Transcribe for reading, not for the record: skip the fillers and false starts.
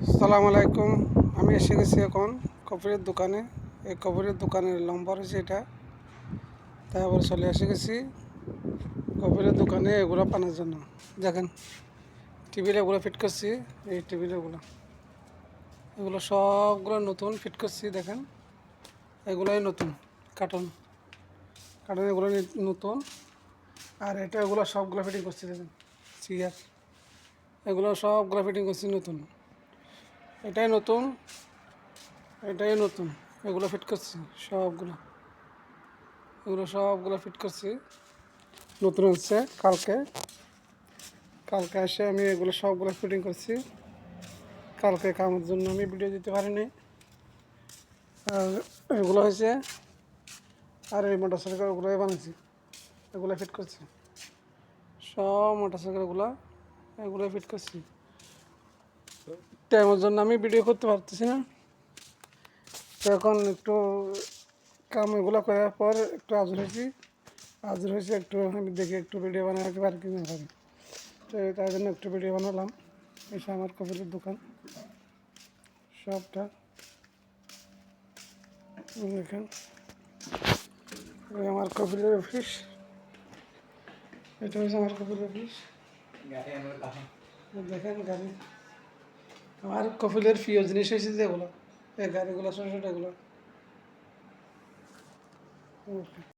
আসসালামু আলাইকুম। আমি এসে গেছি এখন কফিরের দোকানে। এই কফিরের দোকানের নম্বর হচ্ছে এটা। তাই আবার চলে এসে গেছি কফিরের দোকানে এগুলো পানার জন্য। দেখেন টেবিল এগুলো ফিট করছি। এই টেবিল এগুলো সবগুলো নতুন ফিট করছি। দেখেন এগুলোই নতুন কার্টন কার্টন এগুলো নতুন। আর এটা এগুলো সবগুলো ফিটিং করছি। দেখেন চেয়ার এগুলো সবগুলো ফিটিং করছি নতুন। এটাই নতুন, এটাই নতুন। এগুলো ফিট করছি এগুলো সবগুলো ফিট করছি। নতুন হচ্ছে কালকে কালকে এসে আমি এগুলো সবগুলো ফিটিং করছি। কালকে কামের জন্য আমি ভিডিও দিতে পারিনি। আর এগুলো হয়েছে, আর এই মোটরসাইকেল ওগুলোই বানাইছি, এগুলো ফিট করছি। সব এগুলো ফিট করছি। টাইমের জন্য আমি ভিডিও করতে পারতেছি না। তো এখন একটু কাম এগুলো করার পর একটু আজর হয়েছে একটু আমি দেখি একটু ভিডিও বানাতে পারি কি না পারি। তো তার জন্য একটু ভিডিও বানালাম। এসে আমার কফিলের দোকান সবটা দেখেন। আমার কফিলের অফিস, এটা হচ্ছে আমার কফিলের অফিস। দেখেন গাড়ি, আমার কফিলের প্রিয় জিনিস হয়েছে যেগুলো, এই গাড়িগুলো ছোটো ছোটো এগুলো।